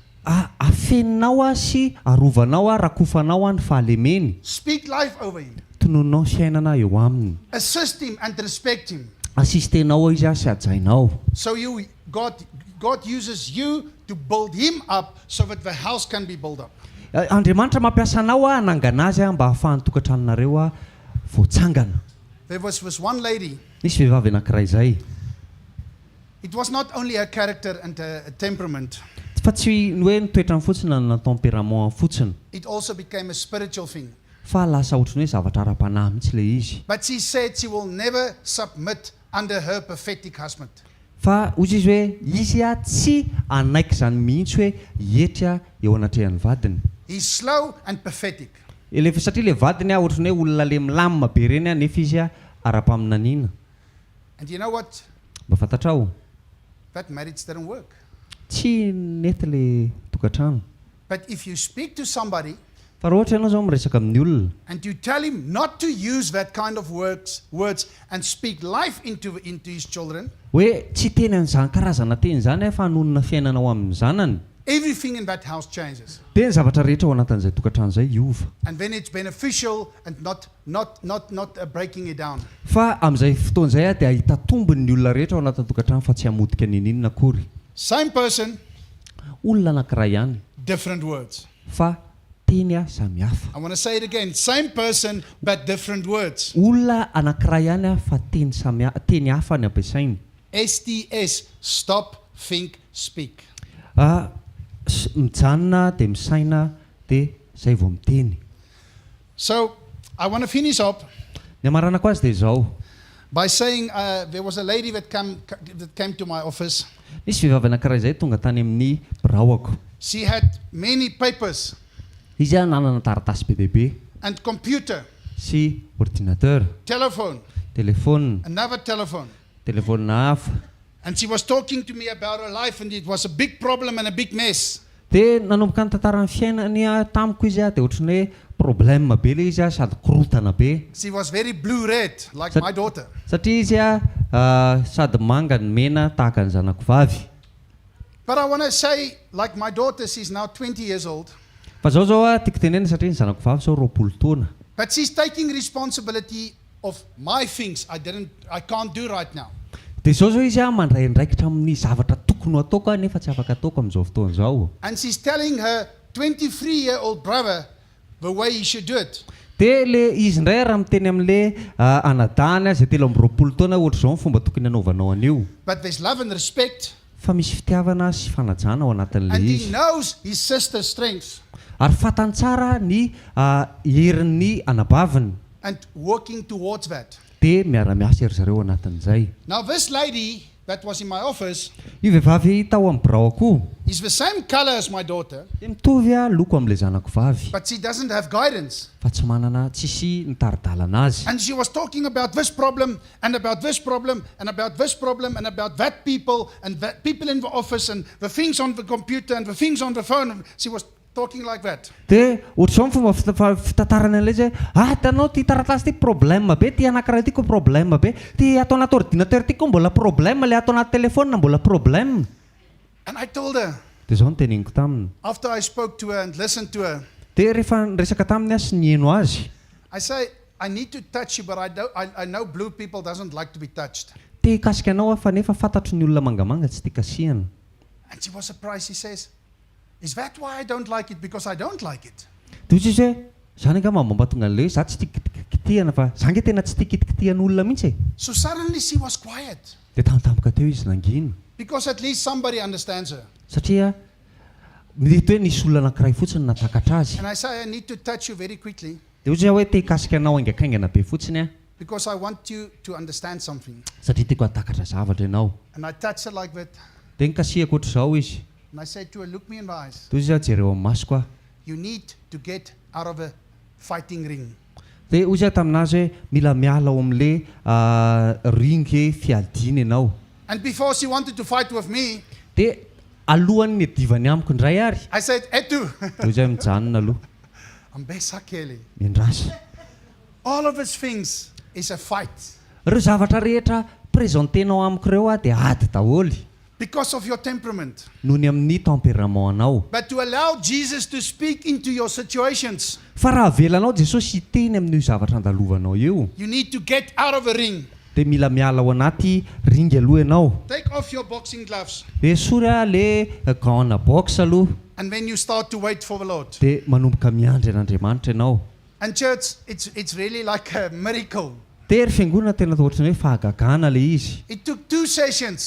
Afeninao sy arovanao rakofanao ny fahalemeny. speak life over him, Tononao sy ainana eo aminy. assist him and respect him. Asistenao izy sy ajainao. So God uses you to build him up so that the house can be built up. Andriamanitra mampiasa anao hanangana azy mba hahafahan'ny tokantranonareo voatsangana. There was this one lady. Nisy vehivavy anankiray zay. It was not only her character and her temperament. Fa tsy hoe ny toetrany fotsiny na tempérament fotsiny. It also became a spiritual thing. Fa lasa ohatrany hoe zavatra ara-panahy mihitsy le izy. But she said she will never submit under her prophetic husband. Fa ozy izy hoe izy tsy anaiky zany mihitsy hoe hietry eo anatrehan'ny vadiny. He's slow and pathetic. Satria le vadiny ohatrany hoe olona le milamina be reny nefa izy ara-paminaniana. And you know what? Mba fantatrao? That marriage didn't work. Tsy nety le tokantrano. But if you speak to somebody Fa raha ohatra ianao zao miresaka amin'ny olona and you tell him not to use that kind of words and speak life into his children, hoe tsy teny an'izany karazana teny zany fa hanonona fiainana ao amin'ny zanany, everything in that house changes. dia ny zavatra rehetra ao anatin'izay tokantrano zay iova. And then it's beneficial and not breaking it down. Fa amin'izay fotoan'izay dia ahita tombony ny olona rehetra ao anatin'ny tokantrano fa tsy hamodika ninina akory. Same person, Olona anankiray ihany different words. fa teny samihafa. I want to say it again. Same person, but different words. Olona anankiray ihany fa teny hafa ny ampiasainy. STS, stop, think, speak. Mijanona dia misaina dia zay vao miteny. So I want to finish up Ny amaranako azy dia izao. by saying there was a lady that came to my office. Nisy vehivavy anankiray zay tonga tany amin'ny biraoako. She had many papers Izy nanana taratasy be dehibe and computer, sy ordinateur, telephone, telefona, another telephone. telefona hafa. And she was talking to me about her life, and it was a big problem and a big mess. Dia nanomboka ny tantaran'ny fiainany tamiko izy dia ohatrany hoe problème be le izy sady korotana be. She was very blue-red, like my daughter. Satria izy sady manga ny mena tahaka ny zanako vavy. But I want to say, like my daughter, she's now 20 years old. Fa zao tiako tenena satria ny zanako vavy zao 20 taona. But she's taking responsibility of my things I can't do right now. Dia zao izy mandray andraikitra amin'ny zavatra tokony ataoko nefa tsy afaka ataoko amin'izao fotoana zao. And she's telling her 23-year-old brother the way he should do it. Dia le izy indray raha miteny amin'le anadahany zay telo amby 20 taona ohatra zao ny fomba tokony hanaovanao an'io. But there's love and respect. Fa misy fitiavana sy fanajana ao anatin'le And he izy. knows his sister's strengths. Ary fantany tsara ny herin'ny anabaviny. And working towards that. Dia miara-miasa ery zareo anatin'izay. Now this lady that was in my office Io vehivavy tao amin'ny biraoako is the same color as my daughter, dia mitovy loko amin'ilay zanako vavy. but she doesn't have guidance. Fa tsy manana tsisy nitaridalana azy. And she was talking about this problem and about this problem and about this problem and about that people and that people in the office and the things on the computer and the things on the phone. She was talking like that. Dia ohatr'izao ny fomba fitantarana an'ilay izy hitanao ty taratasy ty problème be, ty anankiray ty ko problème be, ty atao anaty ordinateur ty ko mbola problème, le atao anaty telefona mbola problème. And I told her, Dia zao ny teneniko taminy. after I spoke to her and listened to her, Dia rehefa resaka taminy sy nieno azy. I say, I need to touch you, but I know blue people doesn't like to be touched. Te kasika anao fa nefa fantatro ny olona mangamanga tsy tia kasihana. And she was surprised. She says, is that why I don't like it? Because I don't like it. Dia izy hoe zany angamba mambatonga an'ilay za tsy tia kitikitihana fa za nge tena tsy tia kitikitihana olona mihitsy. So suddenly she was quiet. Dia tampotampoka teo izy nangina. Because at least somebody understands her. Satria mety hoe nisy olona anankiray fotsiny natakatra azy. And I say, I need to touch you very quickly Dia ozy hoe te kasika anao aingakaingana be fotsiny because I want you to understand something. satria tiako hatakatra zavatra ianao. And I touch her like that. Dia nikasihako ohatr'izao izy. And I said to her, look me in the eyes. Dia izy jereo amin'ny masoko aho. You need to get out of a fighting ring. Dia ozy taminazy hoe mila miala ao amin'le ringy fiadiana ianao. And before she wanted to fight with me, Dia alohan'ny divany amiko indray ary I said, Etu, toy zay mijanona aloha ambesakely. miandrasa All of his things is a fight reo zavatra rehetra prezentenao amiko reo a dia ady daholo because of your temperament. noho ny amin'ny tempérament anao But to allow Jesus to speak into your situations, fa raha avelanao jesosy hiteny amin'io zavatra andalovanao io you need to get out of a ring. dia mila miala ao anaty ringy aloha ianao Take off your boxing gloves. dia esory a le gana box aloha And then you start to wait for the Lord. dia manomboka miandry an'andriamanitra ianao And church, it's really like a miracle. dia ry fiangonana tena ohatrany hoe fahagagana le izy It took 2 sessions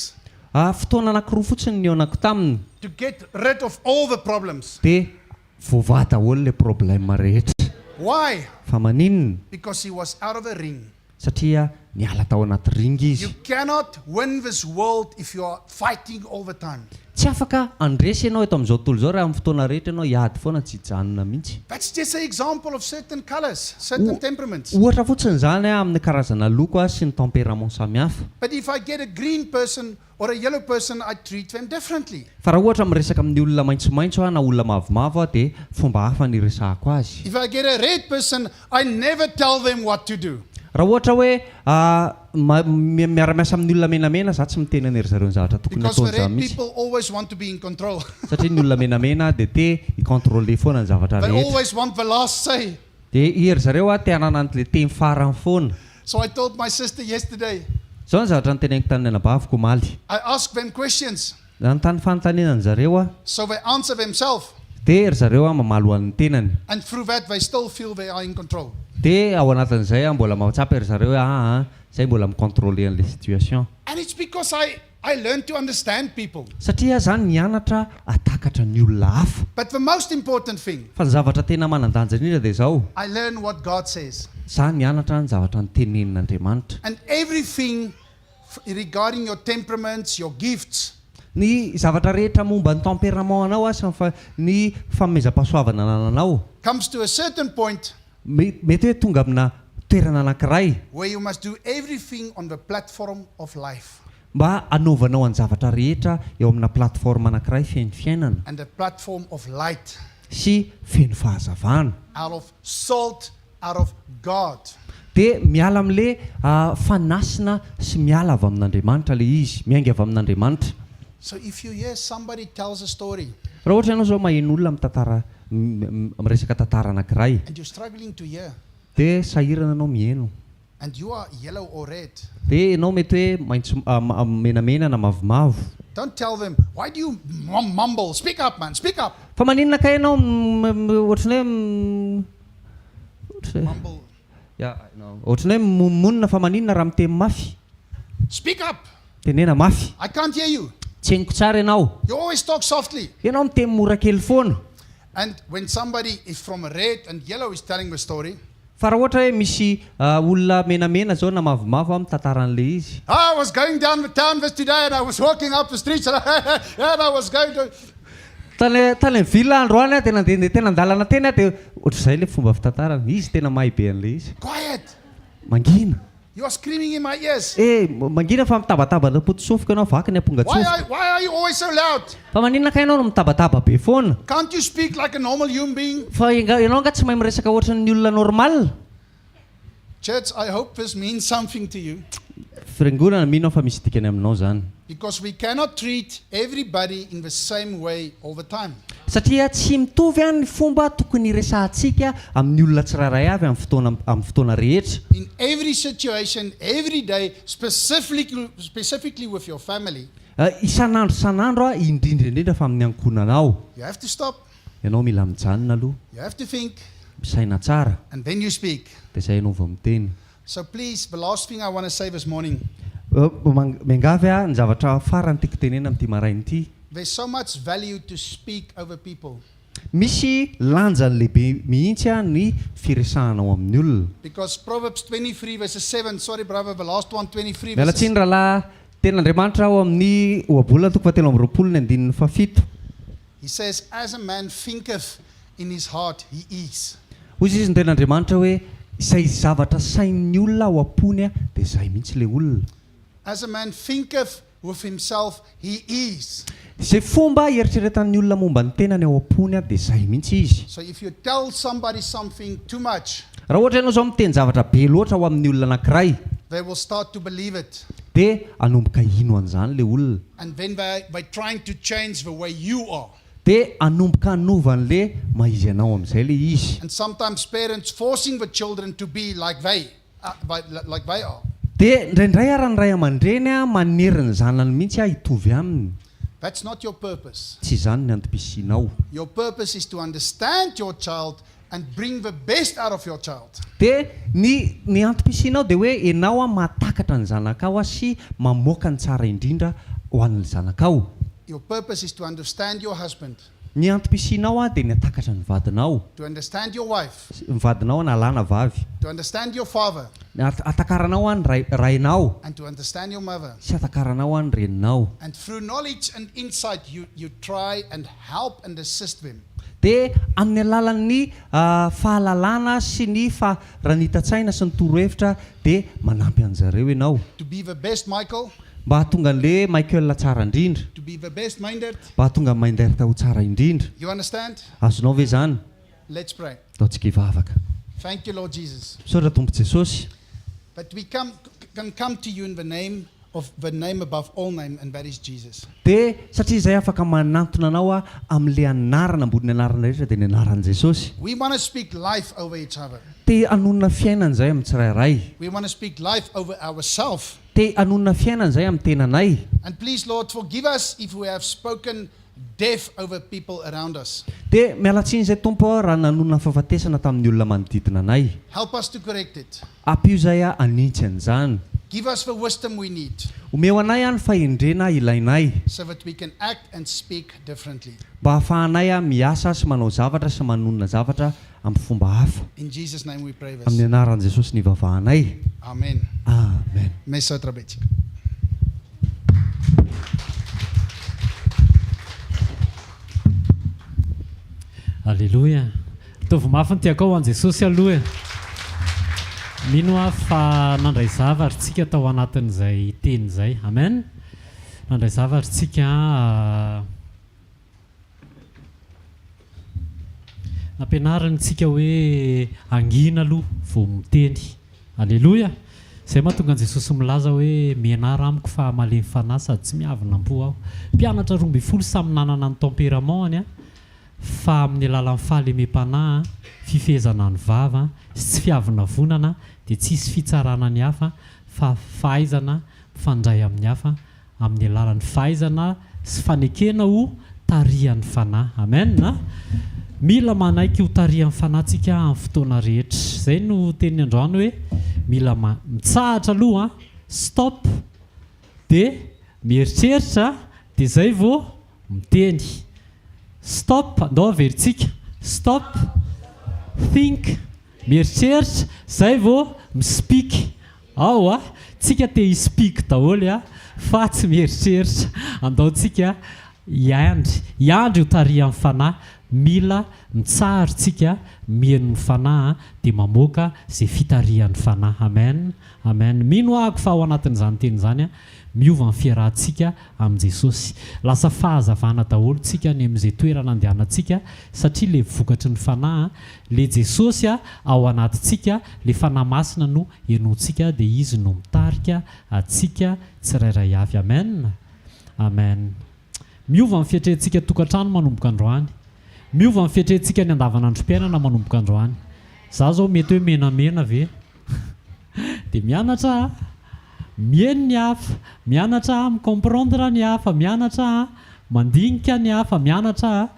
fotoana anankiroa fotsiny ny eonako taminy to get rid of all the problems. dia voava daholo le problème rehetra Why? fa maninona Because he was out of a ring. satria niala tao anaty ringy You izy cannot win this world if you are fighting all the time. tsy afaka andresy ianao eto amin'izao tontolo izao raha amin'ny fotoana rehetra ianao hiady foana tsy hijanona mihitsy That's just an example of certain colors, certain temperaments. ohatra fotsiny zany a amin'ny karazana loko a sy ny tempérament samihafa But if I get a green person or a yellow person, I treat them differently. fa raha ohatra miresaka amin'ny olona maitsomaitso a na olona mavomavo a dia fomba hafa ny resahako azy If I get a red person, I never tell them what to do. raha ohatra hoe miara-miasa amin'ny olona menamena za tsy miteny any ry zareo ny zavatra tokony Because the ataony za red mihitsy people always want to be in control. satria ny olona menamena dia te hicontrôle foana ny zavatra They rehetra always want the last say. dia iry zareo a te hanana an'le teny farany foana So I told my sister yesterday, zao ny zavatra nyteneniko tany anabaviko maly I asked them questions. ny tany fanontaniana ny zareo a So they answer themselves. dia ry zareo a mamaly hoan'ny tenany And through that, they still feel they are in control. dia ao anatin'izay a mbola mahatsapa ry zareo hoe zay mbola micontrôle an'le situation And it's because I learned to understand people. satria zany nianatra atakatra ny olona hafa But the most important thing, fa ny zavatra tena manandanja indrindra dia zao I learned what God says. za nianatra ny zavatra nytenenin'andriamanitra And everything regarding your temperaments, your gifts, ny zavatra rehetra momba ny tempérament anao a sy ny famezam-pahasoavana anananao comes to a certain point mety hoe tonga amina toerana anankiray where you must do everything on the platform of life. mba anaovanao any zavatra rehetra eo amina plateforme anankiray feno fiainana And the platform of light, sy feno fahazavana out of salt, out of God. dia miala amin'le fanasina sy miala avy amin'andriamanitra le izy miainga avy amin'andriamanitra So if you hear somebody tells a story raha ohatra ianao zao maheno olona mitantara miresaka tantara anankiray and you're struggling to hear, dia sahirana anao mieno and you are yellow or red, dia ianao mety hoe maitso menamena na mavomavo don't tell them, why do you mumble? Speak up, man, speak up. fa maninona ka ianao ohatrany hoe Mumble. ohatrany hoe monina fa maninona raha miteny mafy Speak up. tenena mafy I can't hear you. tsy henoko tsara ianao You always talk softly. ianao miteny mora kely foana And when somebody is from a red and yellow is telling the story, fa raha ohatra hoe misy olona menamena zao na mavomavo a mitantara an'le izy I was going down the town this today and I was walking up the streets and I was going to... tany mivila androany a tena ndeha tena andalana teny a dia ohatr'izay le fomba fitantarana izy tena mahay be an'le izy Quiet. mangina You are screaming in my ears. mangina fa mitabataba potisofoka ianao vaky ny aponga tsofoka Why are you always so loud? fa maninona ka ianao no mitabataba be foana Can't you speak like a normal human being? fa ianao nga tsy mahay miresaka ohatry ny olona normal Church, I hope this means something to you. firengonana mino fa misy dikany aminao zany Because we cannot treat everybody in the same way all the time. satria tsy mitovy any ny fomba tokony resahantsika amin'ny olona tsirairay avy amin'ny fotoana rehetra In every situation, every day, specifically with your family, isan'andro a indrindra fa amin'ny ankonanao you have to stop, ianao mila mijanona aloha you have to think, misaina tsara and then you speak. dia zay ianao vao miteny So please, the last thing I want to say this morning, miangavy a ny zavatra farany tiako tenena amin'ity marainy ity there's so much value to speak over people. misy lanjany lehibe mihitsy a ny firesahanao amin'ny olona Because Proverbs 23 verses 7, sorry brother, the last one, 23 verses, mialatsiny rahalahy ten'andriamanitra ao amin'ny oabolana toko fahatelo amby roapolo ny andininy fafito he says, as a man thinketh in his heart, he is. hoy izy ny ten'andriamanitra hoe izay zavatra sain'ny olona ao am-pony a dia izay mihitsy le olona As a man thinketh with himself, he is. Zay fomba eritreretan'ny olona momba ny tenany ao am-pony dia izay mihitsy izy. So if you tell somebody something too much, Raha ohatra ianao zao miteny zavatra be loatra ho amin'ny olona anankiray, they will start to believe it. dia anomboka ino an'izany ilay olona. And then by trying to change the way you are. Dia anomboka anova an'ilay maizy anao amin'izay ilay izy. And sometimes parents forcing the children to be like they are. Dia indraindray ary ny ray aman-dreny manery ny zanany mihitsy hitovy aminy. That's not your purpose. Tsy izany ny antom-pisianao. Your purpose is to understand your child and bring the best out of your child. Dia ny antom-pisianao dia hoe ianao mahatakatra ny zanakao sy mamoaka ny tsara indrindra ho an'ny zanakao. Your purpose is to understand your husband, Ny antom-pisianao dia ny hatakatra ny vadinao. to understand your wife, Ny vadinao na lahy na vavy. to understand your father, Atakaranao ny rainao and to understand your mother. sy atakaranao ny reninao. And through knowledge and insight, you try and help and assist them. Dia amin'ny alalan'ny fahalalana sy ny faranita-tsaina sy ny torohevitra dia manampy an'zareo ianao. To be the best Michael, Mba hahatonga an'ilay Michael tsara indrindra. to be the best minded. Mba hahatonga Mainderta ho tsara indrindra. You understand? Azonao ve zany? Let's pray. Ataontsika hivavaka. Thank you, Lord Jesus. Misaotra Tompo Jesosy. But we can come to you in the name of the name above all name, and that is Jesus. Dia satria izay afaka manantona anao amin'ilay anarana ambony anarana rehetra dia ny anaran'i Jesosy. We want to speak life over each other. Dia anonona fiainana izay amin'ny tsirairay. We want to speak life over ourselves. Dia anonona fiainana izay amin'ny tenanay. And please, Lord, forgive us if we have spoken death over people around us. Dia mialatsiny izay Tompo raha nanonona fahafatesana tamin'ny olona manodidina anay. Help us to correct it. Ampio izay anintsy an'izany. Give us the wisdom we need Omeo anay ny fahendrena ilainay so that we can act and speak differently. mba hahafahanay miasa sy manao zavatra sy manonona zavatra amin'ny fomba hafa. In Jesus' name we pray this. Amin'ny anaran'i Jesosy ny vavahanay. Amen. Amen. Mesotra betsika. Alléluia. Tovy mafy ny tiako ho an'i Jesosy aloha. Mino aho fa nandray zavatra tsika tao anatin'izay teny izay. Amen. Nandray zavatra tsika nampianarana tsika hoe angina aloha vao miteny. Alléluia. Izay mahatonga an'i Jesosy milaza hoe mianara amiko fa malemy fanahy sady tsy miavina am-po aho. Mpianatra 12 samy nanana ny tempéramentny fa amin'ny alalan'ny fahalemem-panahy, fifehezana ny vava sy tsy fiavina vonana dia tsisy fitsarana ny hafa fa fahaizana mifandray amin'ny hafa amin'ny alalan'ny fahaizana sy fanekena ho tarihan'ny fanahy. Amen. Mila manaiky ho tarihan'ny fanahintsika amin'ny fotoana rehetra. Izay no teny androany hoe mila mitsahatra aloha, stop, dia mieritreritra, dia izay vao miteny. Stop, andao averintsika. Stop, think, mieritreritra, izay vao mispeak. Ao tsika te hispeak daholo fa tsy mieritreritra. Andaontsika iandry ho tarihan'ny fanahy. Mila mitsahatra tsika mihaino ny fanahy dia mamoaka izay fitarihan'ny fanahy. Amen. Amen. Mino ahako fa ao anatin'izany teny izany miova ny fiarahantsika amin'i Jesosy. Lasa fahazavana daholo tsika ny amin'izay toerana andehanantsika satria ilay vokatry ny fanahy, ilay Jesosy ao anatintsika, ilay fanahy masina no henontsika dia izy no mitarika atsika tsirairay avy. Amen. Amen. Miova ny fiatrehantsika tokantrano manomboka androany. Miova ny fiatrehantsika ny andavanandrom-piainana manomboka androany. Za zao mety hoe menamena ve? Dia mianatra mihaino ny hafa, mianatra micomprendre ny hafa, mianatra mandinika ny hafa, mianatra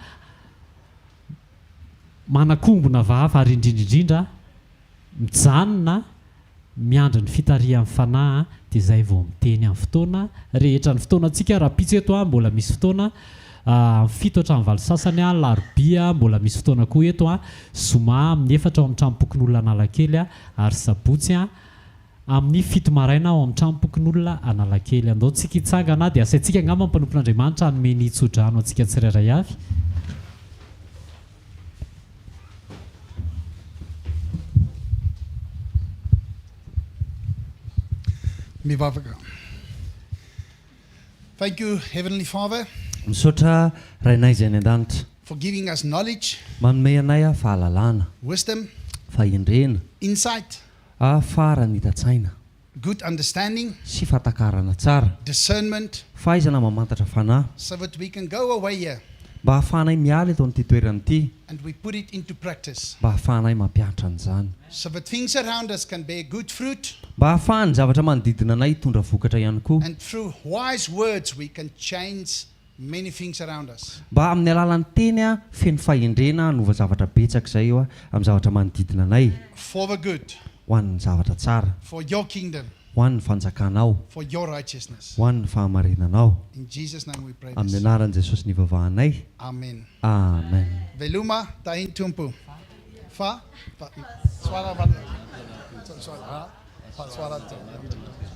manakombona vahafa ary indrindraindrindra mijanona miandry ny fitarihan'ny fanahy dia izay vao miteny amin'ny fotoana rehetra. Ny fotoanantsika rapitsa eto mbola misy fotoana 7 hatramin'ny 8 sasany larobia mbola misy fotoana koa eto zoma amin'ny 4 ao amin'ny tranopokon'olona Analakely ary sabotsy amin'ny 7 maraina ao amin'ny tranopokon'olona Analakely. Andaontsika hitsangana dia asaintsika angamba ny mpanompon'Andriamanitra hanome ny hitsodrano antsika tsirairay avy. Mivavaka. Thank you, Heavenly Father, misaotra rainay izay any an-danitra for giving us knowledge, manome anay a fahalalana wisdom, fahendrena insight, afara ny hitatsaina good understanding, sy fatakarana tsara discernment, fahaizana mamantatra fanahy so that we can go away here mba hahafahanay miala eto amin'ity toerana ity and we put it into practice, mba hahafahanay mampianatra an'izany so that things around us can bear good fruit, mba hahafahany zavatra manodidina anay hitondra vokatra ihany koa and through wise words we can change many things around us. mba amin'ny alalan'ny teny a feno fahendrena nova zavatra betsaka izay eo a amin'ny zavatra manodidina anay For the good, ho an'ny zavatra tsara for your kingdom, ho an'ny fanjakanao for your righteousness. ho an'ny fahamarinanao In Jesus' name we pray amin'ny this. anaran'i jesosy ny vavahanay Amen. amen Veluma tahin tumpu. Fa? Swara. Swara. Swara.